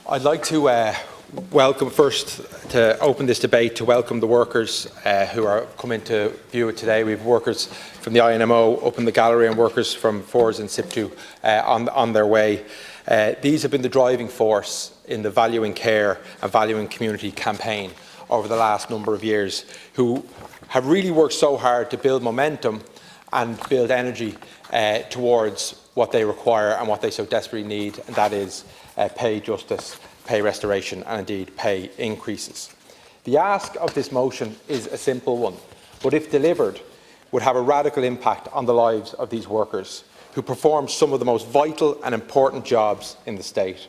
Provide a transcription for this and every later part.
I'd like to welcome first, to open this debate, to welcome the workers who are coming to view it today. We have workers from the INMO up in the gallery and workers from FORS and SIPTU on their way. These have been the driving force in the Valuing Care and Valuing Community campaign over the last number of years, who have really worked so hard to build momentum and build energy towards what they require and what they so desperately need, and that is pay justice, pay restoration and indeed pay increases. The ask of this motion is a simple one, but if delivered would have a radical impact on the lives of these workers who perform some of the most vital and important jobs in the state.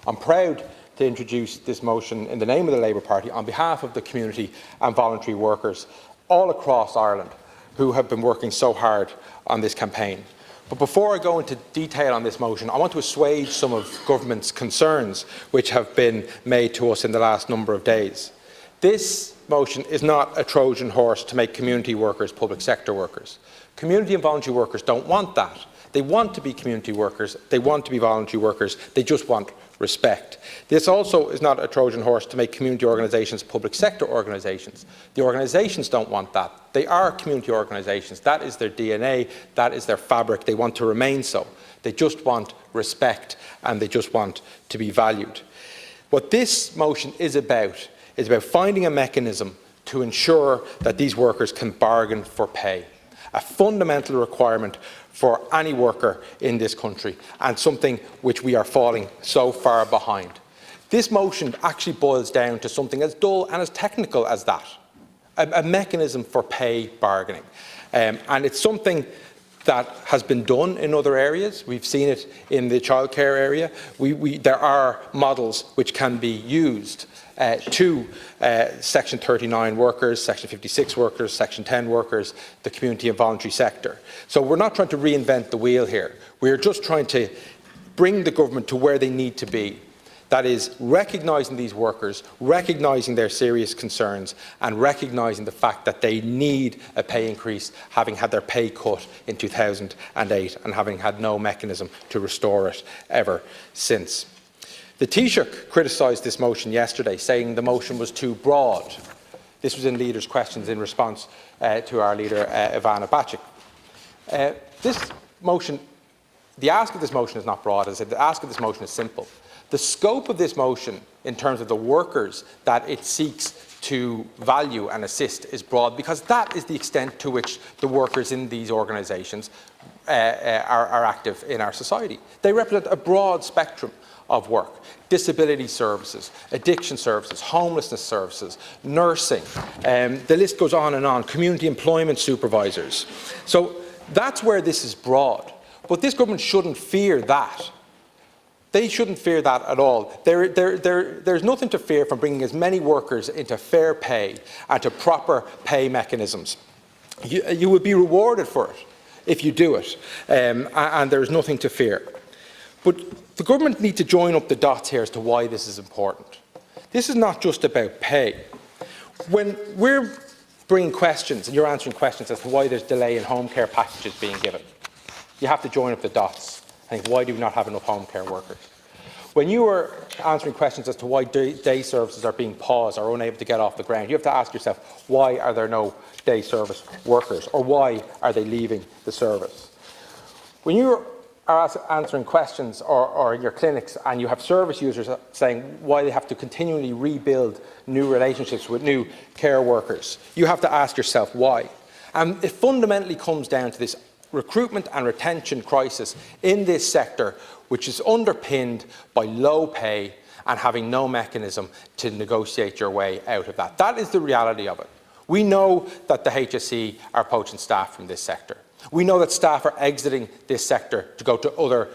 I'm proud to introduce this motion in the name of the Labour Party on behalf of the community and voluntary workers all across Ireland who have been working so hard on this campaign. But before I go into detail on this motion, I want to assuage some of government's concerns which have been made to us in the last number of days. This motion is not a Trojan horse to make community workers public sector workers. Community and voluntary workers don't want that. They want to be community workers, they want to be voluntary workers, they just want respect. This also is not a Trojan horse to make community organisations public sector organisations. The organisations don't want that. They are community organisations. That is their DNA, that is their fabric. They want to remain so. They just want respect and they just want to be valued. What this motion is about finding a mechanism to ensure that these workers can bargain for pay. A fundamental requirement for any worker in this country, and something which we are falling so far behind. This motion actually boils down to something as dull and as technical as that, a mechanism for pay bargaining. And it's something that has been done in other areas. We've seen it in the childcare area. There are models which can be used to Section 39 workers, Section 56 workers, Section 10 workers, the community and voluntary sector. So we're not trying to reinvent the wheel here. We're just trying to bring the government to where they need to be. That is, recognising these workers, recognising their serious concerns and recognising the fact that they need a pay increase, having had their pay cut in 2008 and having had no mechanism to restore it ever since. The Taoiseach criticised this motion yesterday, saying the motion was too broad. This was in Leaders' Questions in response to our leader, Ivana Bacik. This motion, the ask of this motion is not broad. As I said, the ask of this motion is simple. The scope of this motion, in terms of the workers that it seeks to value and assist, is broad, because that is the extent to which the workers in these organisations are active in our society. They represent a broad spectrum of work: disability services, addiction services, homelessness services, nursing, the list goes on, community employment supervisors. So that's where this is broad. But this government shouldn't fear that. They shouldn't fear that at all. There's nothing to fear from bringing as many workers into fair pay and to proper pay mechanisms. You will be rewarded for it if you do it, and there's nothing to fear. But the government need to join up the dots here as to why this is important. This is not just about pay. When we're bringing questions and you're answering questions as to why there's delay in home care packages being given, you have to join up the dots. I think, why do we not have enough home care workers? When you are answering questions as to why day services are being paused or unable to get off the ground, you have to ask yourself, why are there no day service workers, or why are they leaving the service? When you are answering questions or in your clinics and you have service users saying why they have to continually rebuild new relationships with new care workers, you have to ask yourself why. And it fundamentally comes down to this recruitment and retention crisis in this sector, which is underpinned by low pay and having no mechanism to negotiate your way out of that. That is the reality of it. We know that the HSE are poaching staff from this sector. We know that staff are exiting this sector to go to other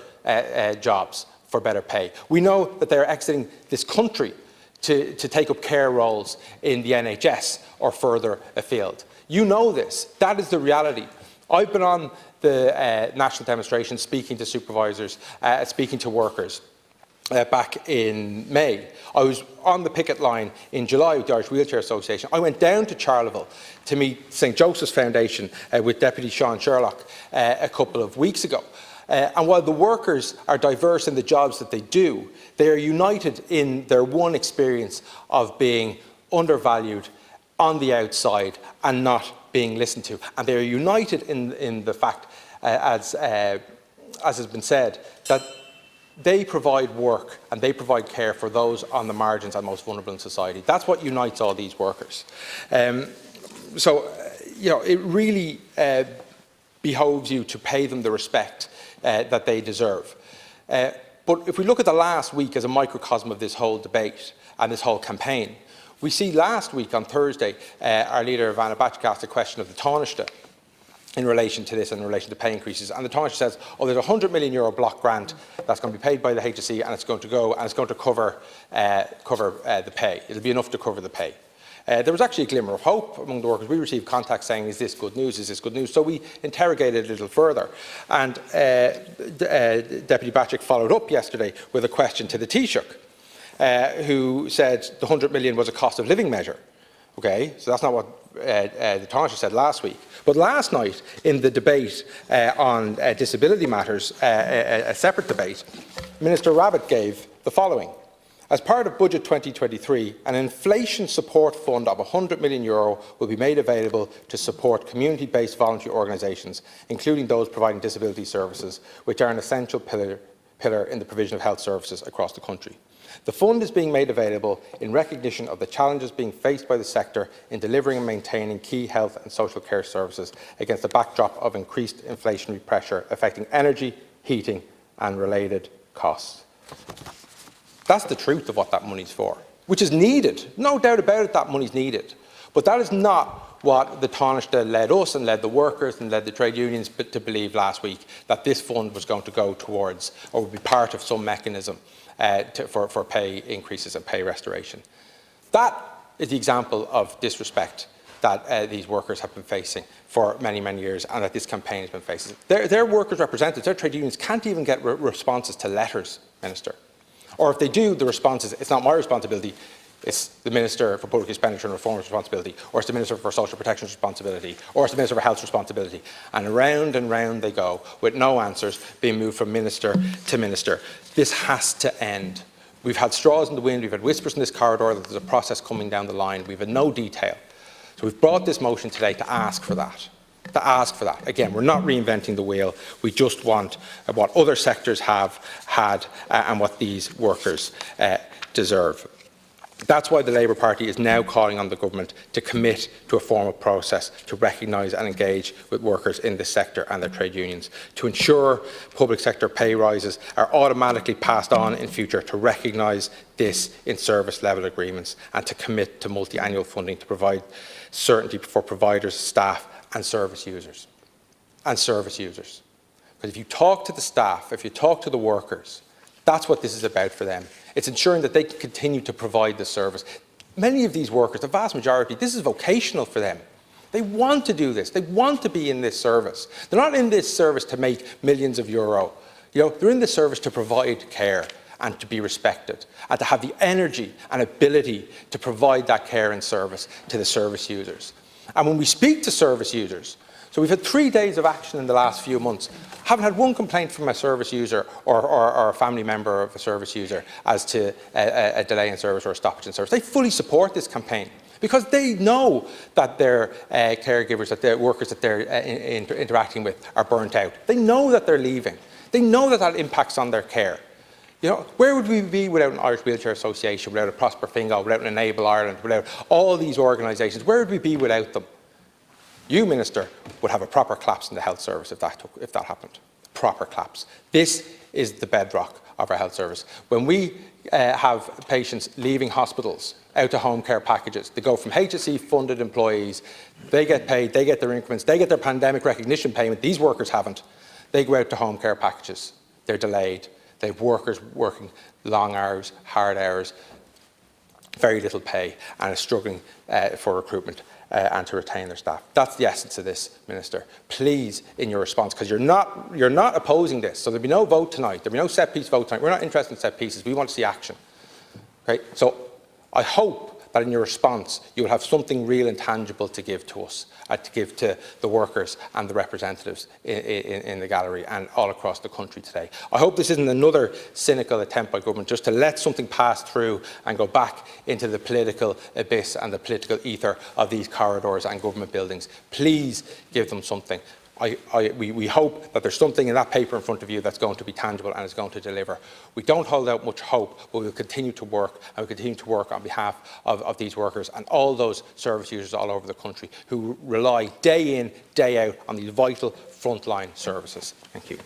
jobs for better pay. We know that they are exiting this country to take up care roles in the NHS or further afield. You know this. That is the reality. I've been on the national demonstration speaking to supervisors, speaking to workers. Back in May. I was on the picket line in July with the Irish Wheelchair Association. I went down to Charleville to meet St Joseph's Foundation with Deputy Sean Sherlock a couple of weeks ago. And while the workers are diverse in the jobs that they do, they are united in their one experience of being undervalued on the outside and not being listened to. And they are united in the fact, as has been said, that they provide work and they provide care for those on the margins and most vulnerable in society. That's what unites all these workers. It really behoves you to pay them the respect that they deserve. But if we look at the last week as a microcosm of this whole debate and this whole campaign, we see last week on Thursday, our leader, Vanna Bacik, asked a question of the Taoiseach in relation to this and in relation to pay increases. And the Taoiseach says, oh, there's a €100 million block grant that's going to be paid by the HSE and it's going to go and it's going to cover the pay. It'll be enough to cover the pay. There was actually a glimmer of hope among the workers. We received contacts saying, is this good news? Is this good news? So we interrogated a little further. And Deputy Bacik followed up yesterday with a question to the Taoiseach, who said the 100 million was a cost of living measure. Okay, so that's not what the Taoiseach said last week. But last night, in the debate on disability matters, a separate debate, Minister Rabbitte gave the following. As part of Budget 2023, an inflation support fund of €100 million will be made available to support community-based voluntary organisations, including those providing disability services, which are an essential pillar in the provision of health services across the country. The fund is being made available in recognition of the challenges being faced by the sector in delivering and maintaining key health and social care services against the backdrop of increased inflationary pressure affecting energy, heating and related costs. That's the truth of what that money's for, which is needed. No doubt about it, that money's needed. But that is not what the Taoiseach led us and led the workers and led the trade unions to believe last week, that this fund was going to go towards or would be part of some mechanism for pay increases and pay restoration. That is the example of disrespect that these workers have been facing for many, many years and that this campaign has been facing. Their workers' representatives, their trade unions can't even get responses to letters, Minister. Or if they do, the response is, it's not my responsibility, it's the Minister for Public Expenditure and Reform's responsibility, or it's the Minister for Social Protection's responsibility, or it's the Minister for Health's responsibility. And round they go, with no answers being moved from Minister to Minister. This has to end. We've had straws in the wind, we've had whispers in this corridor that there's a process coming down the line, we've had no detail. So we've brought this motion today to ask for that. Again, we're not reinventing the wheel. We just want what other sectors have had and what these workers deserve. That's why the Labour Party is now calling on the government to commit to a formal process to recognise and engage with workers in this sector and their trade unions, to ensure public sector pay rises are automatically passed on in future, to recognise this in service level agreements and to commit to multi-annual funding to provide certainty for providers, staff and service users. Because if you talk to the staff, if you talk to the workers, that's what this is about for them. It's ensuring that they can continue to provide the service. Many of these workers, the vast majority, this is vocational for them. They want to do this. They want to be in this service. They're not in this service to make millions of euro. They're in this service to provide care and to be respected and to have the energy and ability to provide that care and service to the service users. And when we speak to service users, so we've had 3 days of action in the last few months, haven't had one complaint from a service user or a family member of a service user as to a delay in service or a stoppage in service. They fully support this campaign because they know that their caregivers, that their workers that they're interacting with are burnt out. They know that they're leaving. They know that that impacts on their care. Where would we be without an Irish Wheelchair Association, without a Prosper Fingal, without an Enable Ireland, without all these organisations? Where would we be without them? You, Minister, would have a proper collapse in the health service if that happened. Proper collapse. This is the bedrock of our health service. When we have patients leaving hospitals out to home care packages, they go from HSE funded employees, they get paid, they get their increments, they get their pandemic recognition payment, these workers haven't. They go out to home care packages, they're delayed. They have workers working long hours, hard hours, very little pay, and are struggling for recruitment and to retain their staff. That's the essence of this, Minister. Please, in your response, because you're not opposing this, so there'll be no vote tonight. There'll be no set piece vote tonight. We're not interested in set pieces. We want to see action. Okay? So I hope that in your response you will have something real and tangible to give to us, to give to the workers and the representatives in the gallery and all across the country today. I hope this isn't another cynical attempt by government just to let something pass through and go back into the political abyss and the political ether of these corridors and government buildings. Please give them something. We hope that there's something in that paper in front of you that's going to be tangible and is going to deliver. We don't hold out much hope, but we'll continue to work, and we'll continue to work on behalf of these workers and all those service users all over the country who rely day in, day out on these vital frontline services. Thank you.